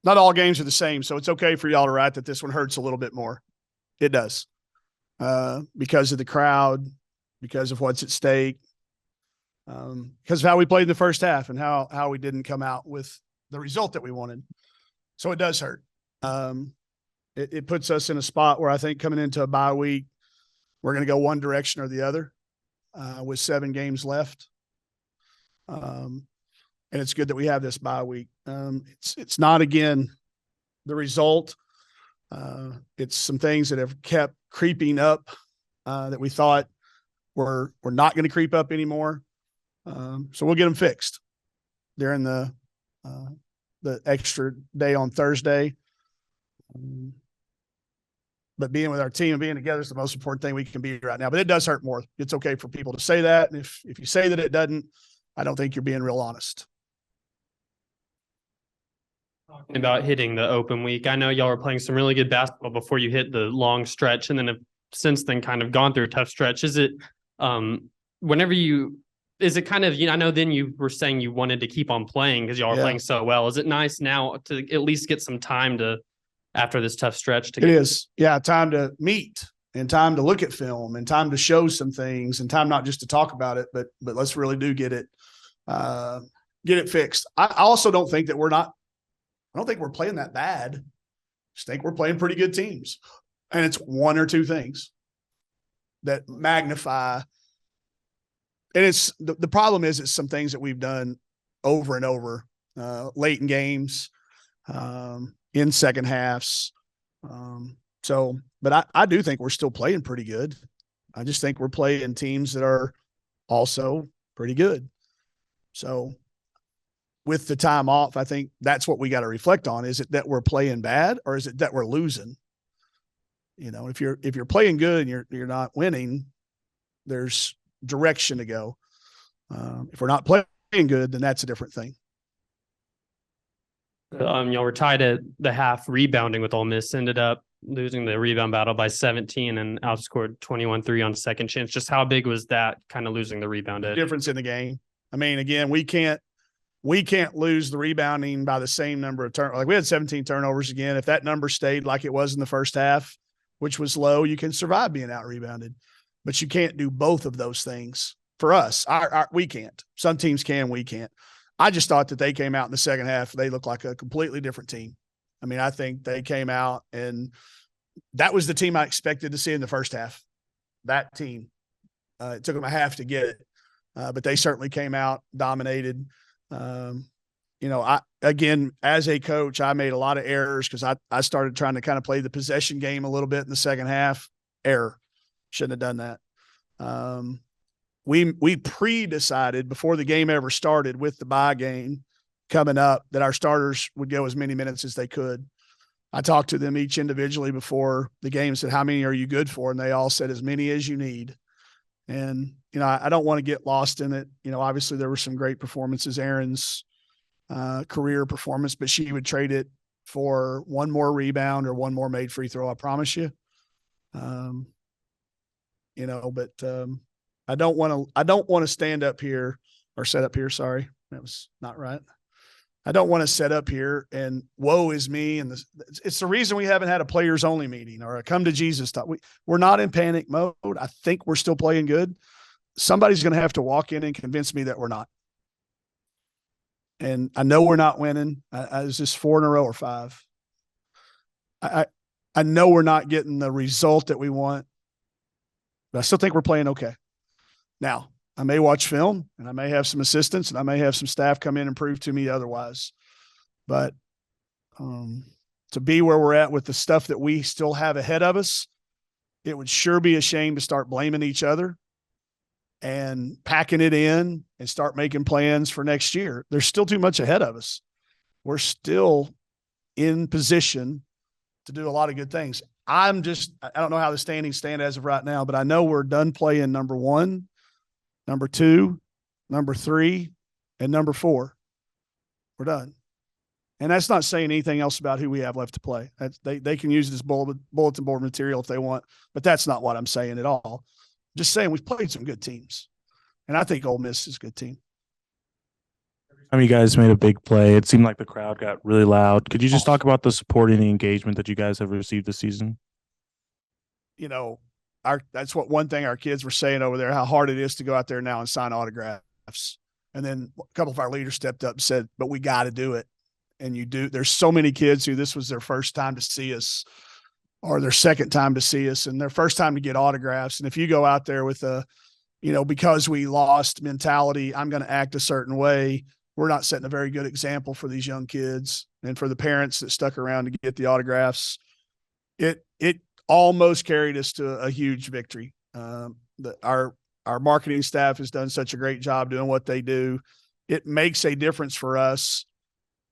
Not all games are the same, so it's okay for y'all to write that this one hurts a little bit more. It does. Because of the crowd, because of what's at stake, because of how we played in the first half and how we didn't come out with the result that we wanted. So it does hurt. It puts us in a spot where I think coming into a bye week, we're going to go one direction or the other with 7 games left. And it's good that we have this bye week. It's not, again, the result. It's some things that have kept creeping up that we thought were not going to creep up anymore. So we'll get them fixed during the extra day on Thursday. But being with our team and being together is the most important thing we can be right now. But it does hurt more. It's okay for people to say that. And if you say that it doesn't, I don't think you're being real honest. Talking about hitting the open week, I know y'all were playing some really good basketball before you hit the long stretch, and then have since then kind of gone through a tough stretch. Is it is it kind of, I know then you were saying you wanted to keep on playing because y'all are playing so well. Is it nice now to at least get some time to, after this tough stretch? It is. Yeah, time to meet and time to look at film and time to show some things and time not just to talk about it, but let's really do get it fixed. I also don't think that I don't think we're playing that bad. I just think we're playing pretty good teams. And it's one or two things that magnify. And it's the problem is it's some things that we've done over and over, late in games, in second halves. But I do think we're still playing pretty good. I just think we're playing teams that are also pretty good. So with the time off, I think that's what we got to reflect on. Is it that we're playing bad, or is it that we're losing? If you're playing good and you're not winning, there's direction to go. If we're not playing good, then that's a different thing. Y'all were tied at the half rebounding with Ole Miss, ended up losing the rebound battle by 17 and outscored 21-3 on second chance. Just how big was that, kind of losing the rebound? Difference in the game. I mean, again, we can't lose the rebounding by the same number of turnovers. Like, we had 17 turnovers again. If that number stayed like it was in the first half, which was low, you can survive being out rebounded, but you can't do both of those things. For us, we can't. Some teams can, we can't. I just thought that they came out in the second half. They looked like a completely different team. I mean, I think they came out, and that was the team I expected to see in the first half. That team. It took them a half to get it, but they certainly came out, dominated. Again, as a coach, I made a lot of errors because I started trying to kind of play the possession game a little bit in the second half. Error. Shouldn't have done that. We pre-decided before the game ever started with the bye game coming up that our starters would go as many minutes as they could. I talked to them each individually before the game, said, how many are you good for? And they all said, as many as you need. And, I don't want to get lost in it. Obviously there were some great performances, Erynn's career performance, but she would trade it for one more rebound or one more made free throw. I promise you. I don't want to stand up here or set up here. Sorry. That was not right. I don't want to set up here and woe is me. And it's the reason we haven't had a players only meeting or a come to Jesus talk. We're not in panic mode. I think we're still playing good. Somebody's going to have to walk in and convince me that we're not. And I know we're not winning. Is this 4 in a row or 5? I know we're not getting the result that we want, but I still think we're playing okay. Now, I may watch film and I may have some assistants and I may have some staff come in and prove to me otherwise. But to be where we're at with the stuff that we still have ahead of us, it would sure be a shame to start blaming each other and packing it in and start making plans for next year. There's still too much ahead of us. We're still in position to do a lot of good things. I don't know how the standings stand as of right now, but I know we're done playing number 1, number 2, number 3, and number 4. We're done. And that's not saying anything else about who we have left to play. They can use this bulletin board material if they want, but that's not what I'm saying at all. I'm just saying we've played some good teams. And I think Ole Miss is a good team. I mean, you guys made a big play. It seemed like the crowd got really loud. Could you just Oh, talk about the support and the engagement that you guys have received this season? you know, that's what one thing our kids were saying over there, how hard it is to go out there now and sign autographs. And then a couple of our leaders stepped up and said, but we got to do it. And you do. There's so many kids who this was their first time to see us or their second time to see us and their first time to get autographs. And if you go out there with a, because we lost mentality, I'm going to act a certain way, we're not setting a very good example for these young kids and for the parents that stuck around to get the autographs. It almost carried us to a huge victory. Our marketing staff has done such a great job doing what they do. It makes a difference for us,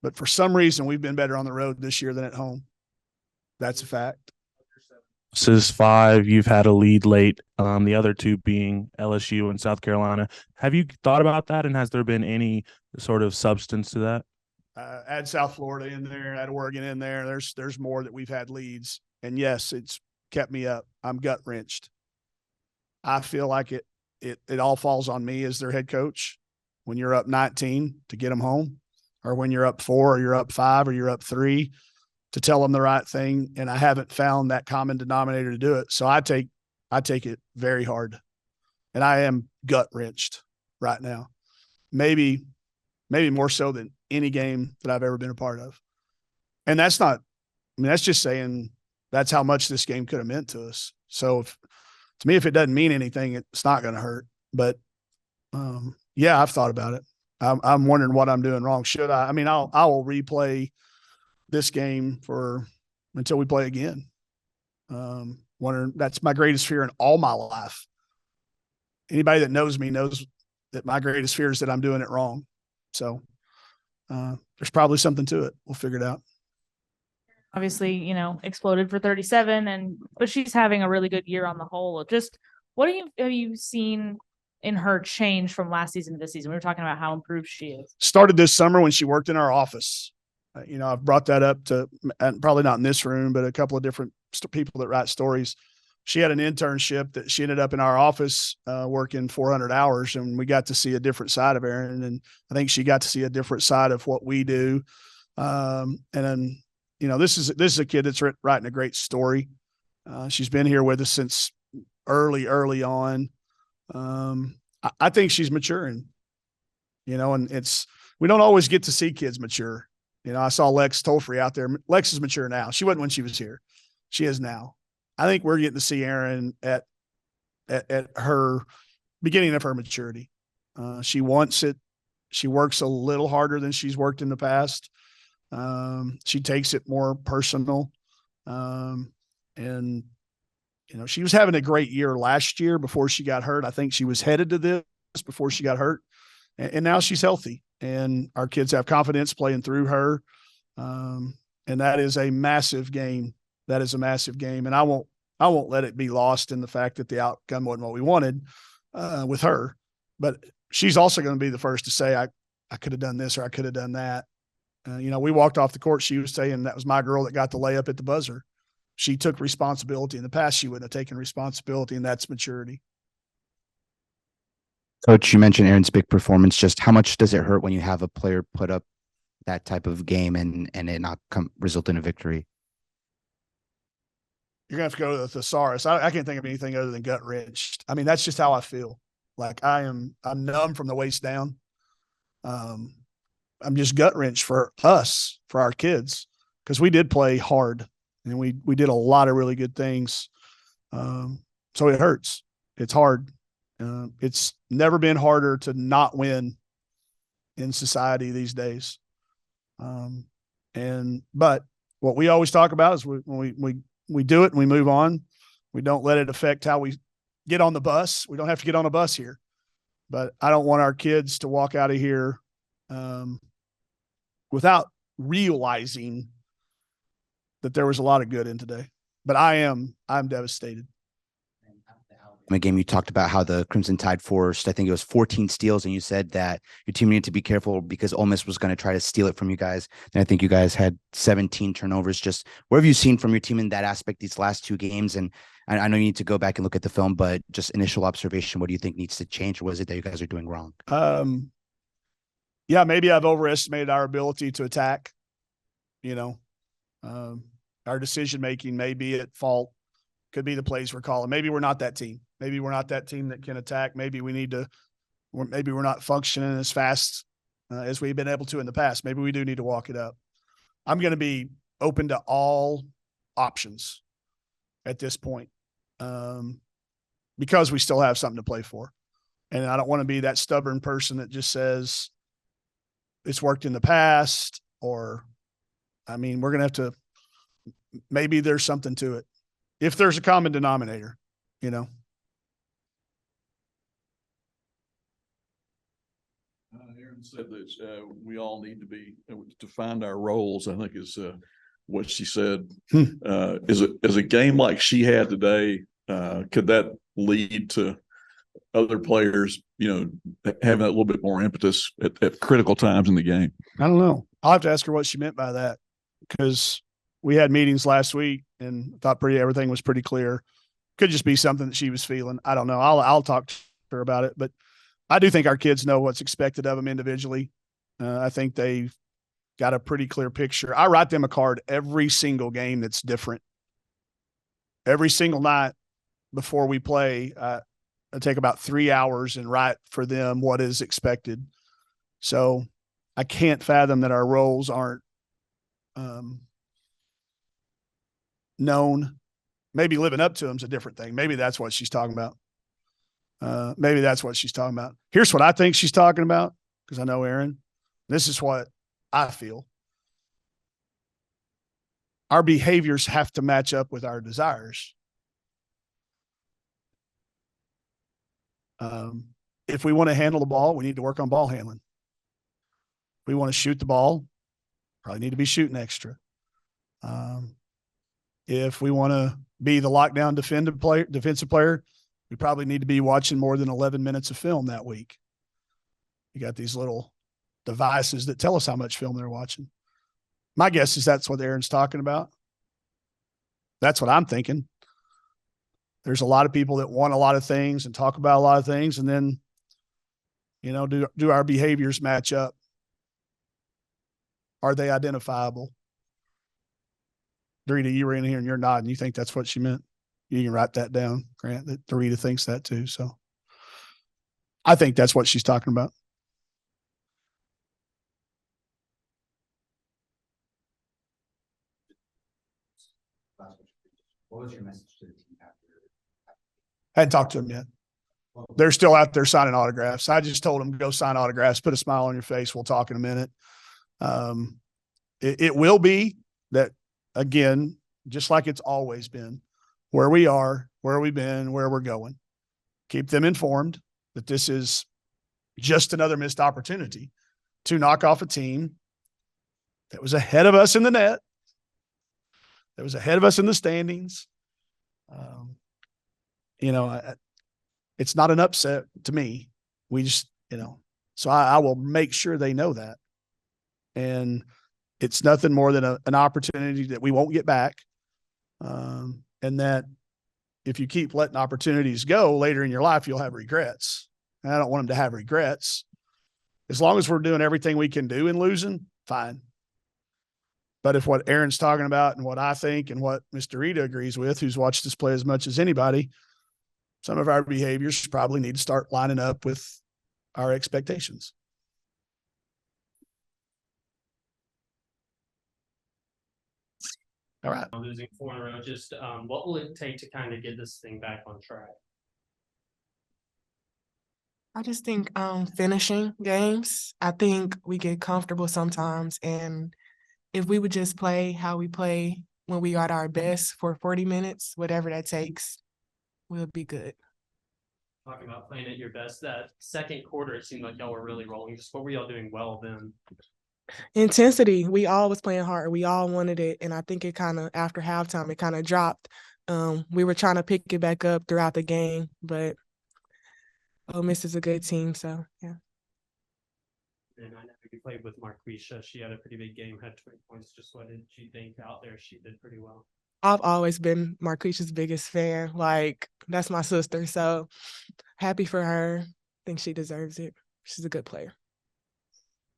but for some reason we've been better on the road this year than at home. That's a fact. This is five. You've had a lead late. The other two being LSU and South Carolina. Have you thought about that? And has there been any sort of substance to that? Add South Florida in there, add Oregon in there. There's more that we've had leads, and yes, it's kept me up. I'm gut wrenched. I feel like it all falls on me as their head coach. When you're up 19 to get them home, or when you're up 4, or you're up 5, or you're up 3, to tell them the right thing. And I haven't found that common denominator to do it. So I take it very hard, and I am gut wrenched right now. Maybe more so than any game that I've ever been a part of. And that's just saying that's how much this game could have meant to us. So to me, if it doesn't mean anything, it's not going to hurt. But yeah, I've thought about it. I'm wondering what I'm doing wrong. Should I? I mean, I will replay this game until we play again. Wondering, that's my greatest fear in all my life. Anybody that knows me knows that my greatest fear is that I'm doing it wrong. So there's probably something to it. We'll figure it out. Obviously, exploded for 37, but she's having a really good year on the whole. Just what have you seen in her change from last season to this season? We were talking about how improved she is. Started this summer when she worked in our office. I've brought that up to, and probably not in this room, but a couple of different people that write stories. She had an internship that she ended up in our office working 400 hours, and we got to see a different side of Erynn. And I think she got to see a different side of what we do. And then, this is a kid that's writing a great story. She's been here with us since early on. I think she's maturing, and we don't always get to see kids mature. I saw Lex Tolfrey out there. Lex is mature now. She wasn't when she was here. She is now. I think we're getting to see Erynn at her beginning of her maturity. She wants it. She works a little harder than she's worked in the past. She takes it more personal. And she was having a great year last year before she got hurt. I think she was headed to this before she got hurt. And now she's healthy, and our kids have confidence playing through her. And that is a massive game. That is a massive game. And I won't let it be lost in the fact that the outcome wasn't what we wanted with her. But she's also going to be the first to say, I could have done this or I could have done that. We walked off the court. She was saying that was my girl that got the layup at the buzzer. She took responsibility. In the past, she wouldn't have taken responsibility, and that's maturity. Coach, you mentioned Erynn's big performance. Just how much does it hurt when you have a player put up that type of game and it not result in a victory? You're going to have to go to the thesaurus. I can't think of anything other than gut wrenched. I mean, that's just how I feel. Like I'm numb from the waist down. I'm just gut wrenched for us, for our kids, because we did play hard and we did a lot of really good things. So it hurts. It's hard. It's never been harder to not win in society these days. But what we always talk about is when we do it and we move on. We don't let it affect how we get on the bus. We don't have to get on a bus here, but I don't want our kids to walk out of here without realizing that there was a lot of good in today. But I'm devastated. In the game, you talked about how the Crimson Tide forced, I think it was 14 steals, and you said that your team needed to be careful because Ole Miss was going to try to steal it from you guys. And I think you guys had 17 turnovers. Just what have you seen from your team in that aspect these last 2 games? And I know you need to go back and look at the film, but just initial observation, what do you think needs to change? Or what is it that you guys are doing wrong? yeah, maybe I've overestimated our ability to attack. You know, our decision making may be at fault. Could be the plays we're calling. Maybe we're not that team. Maybe we're not that team that can attack. Maybe we need to. Maybe we're not functioning as fast as we've been able to in the past. Maybe we do need to walk it up. I'm going to be open to all options at this point because we still have something to play for. And I don't want to be that stubborn person that just says it's worked in the past, or, I mean, we're going to have to, maybe there's something to it. If there's a common denominator, you know. Erynn said that we all need to be to find our roles. I think is what she said. Is a game like she had today? Could that lead to other players, having a little bit more impetus at critical times in the game? I don't know. I'll have to ask her what she meant by that, because we had meetings last week and thought everything was pretty clear. Could just be something that she was feeling. I don't know. I'll talk to her about it, but I do think our kids know what's expected of them individually. I think they've got a pretty clear picture. I write them a card every single game that's different. Every single night before we play, I take about 3 hours and write for them what is expected. So I can't fathom that our roles aren't known. Maybe living up to them is a different thing. Maybe that's what she's talking about. Maybe that's what she's talking about. Here's what I think she's talking about, because I know Erynn. This is what I feel. Our behaviors have to match up with our desires. If we want to handle the ball, we need to work on ball handling. If we want to shoot the ball, probably need to be shooting extra. If we want to be the lockdown defensive player, we probably need to be watching more than 11 minutes of film that week. You got these little devices that tell us how much film they're watching. My guess is that's what Erynn's talking about. That's what I'm thinking. There's a lot of people that want a lot of things and talk about a lot of things, and then, do our behaviors match up? Are they identifiable? Dorita, you were in here and you're nodding. You think that's what she meant? You can write that down, Grant, that Dorita thinks that too. So I think that's what she's talking about. What was your message to the team after? I hadn't talked to them yet. They're still out there signing autographs. I just told them, go sign autographs, put a smile on your face. We'll talk in a minute. It will be that, again, just like it's always been, where we are, where we've been, where we're going. Keep them informed that this is just another missed opportunity to knock off a team that was ahead of us in the net, that was ahead of us in the standings. It's not an upset to me. We just, so I will make sure they know that. And it's nothing more than an opportunity that we won't get back. And that if you keep letting opportunities go later in your life, you'll have regrets. And I don't want them to have regrets. As long as we're doing everything we can do in losing, fine. But if what Erynn's talking about and what I think and what Mr. Rita agrees with, who's watched us play as much as anybody, some of our behaviors probably need to start lining up with our expectations. All right. Losing 4 in a row, just what will it take to kind of get this thing back on track? I just think finishing games. I think we get comfortable sometimes, and if we would just play how we play when we got our best for 40 minutes, whatever that takes, we'll be good. Talking about playing at your best, that second quarter, it seemed like y'all were really rolling. Just what were y'all doing well then? Intensity. We all was playing hard. We all wanted it, and I think it kind of, after halftime, it kind of dropped. We were trying to pick it back up throughout the game, but Ole Miss is a good team, so yeah. And I know you played with Marquisha. She had a pretty big game, had 20 points. Just what did she think out there? She did pretty well. I've always been Marquisha's biggest fan. Like, that's my sister, so happy for her. I think she deserves it. She's a good player.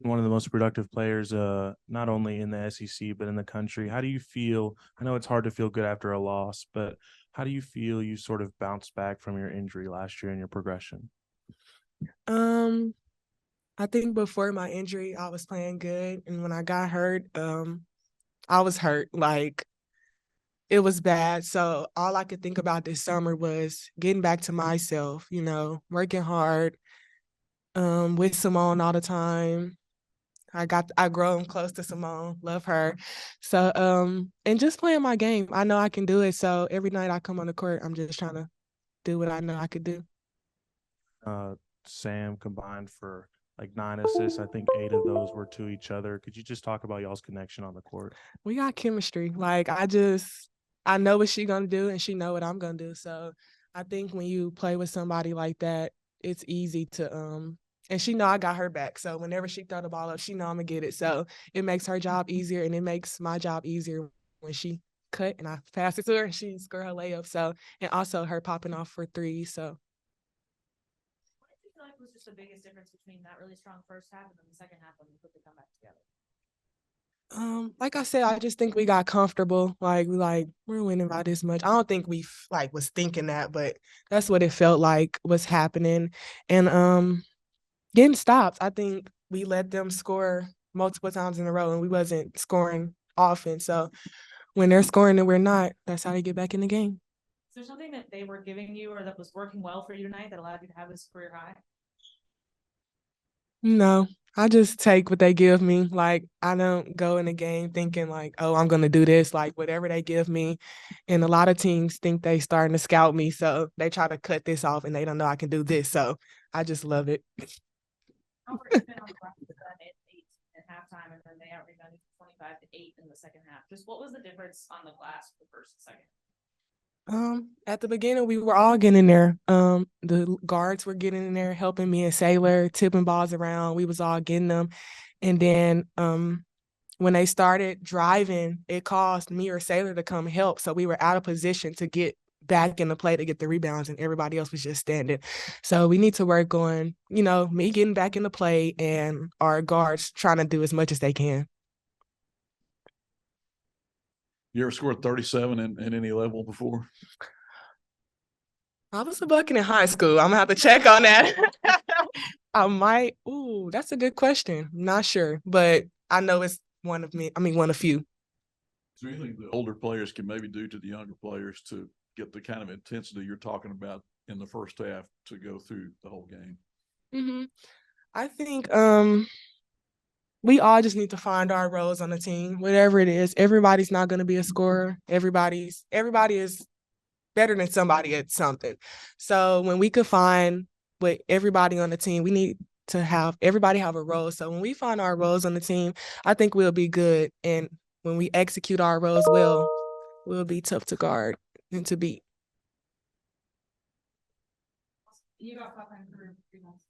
one of the most productive players, not only in the SEC but in the country. How do you feel? I know it's hard to feel good after a loss, but how do you feel you sort of bounced back from your injury last year and your progression? I think before my injury, I was playing good, and when I got hurt, I was hurt. Like it was bad. So all I could think about this summer was getting back to myself. Working hard, with Simone all the time. I grown close to Simone, love her. So and just playing my game. I know I can do it. So every night I come on the court, I'm just trying to do what I know I could do. Sam combined for like 9 assists. I think 8 of those were to each other. Could you just talk about y'all's connection on the court? We got chemistry. Like I know what she gonna do and she know what I'm gonna do. So I think when you play with somebody like that, it's easy to and she know I got her back. So whenever she throw the ball up, she know I'm gonna get it. So it makes her job easier and it makes my job easier when she cut and I pass it to her and she score her layup. So and also her popping off for threes. So What do you feel like was just the biggest difference between that really strong first half and then the second half when you put the comeback together? Like I said, I just think we got comfortable. We're winning by this much. I don't think we was thinking that, but that's what it felt like was happening. And getting stops. I think we let them score multiple times in a row and we wasn't scoring often. So when they're scoring and we're not, that's how they get back in the game. Is there something that they were giving you or that was working well for you tonight that allowed you to have this career high? No, I just take what they give me. Like, I don't go in the game thinking like, oh, I'm gonna do this, like whatever they give me. And a lot of teams think they starting to scout me, so they try to cut this off and they don't know I can do this. So I just love it. How were you been on the Rockets at 8 at halftime and then they out rebounded 25-8 in the second half? Just what was the difference on the glass for the first and second? At the beginning, we were all getting in there. The guards were getting in there, helping me and Sailor, tipping balls around. We was all getting them. And then when they started driving, it caused me or Sailor to come help. So we were out of position to get back in the play to get the rebounds and everybody else was just standing. So we need to work on, me getting back in the play and our guards trying to do as much as they can. You ever scored 37 in any level before? I was a bucket in high school. I'm gonna have to check on that. I might. Ooh, that's a good question. Not sure, but I know it's one of me. I mean, one of few. Is there anything the older players can maybe do to the younger players to get the kind of intensity you're talking about in the first half to go through the whole game? Mm-hmm. I think we all just need to find our roles on the team, whatever it is. Everybody's not going to be a scorer. Everybody is better than somebody at something. So when we could find with everybody on the team, we need to have everybody have a role. So when we find our roles on the team, I think we'll be good. And when we execute our roles well, we'll be tough to guard and to beat. You got 500 for 3 months.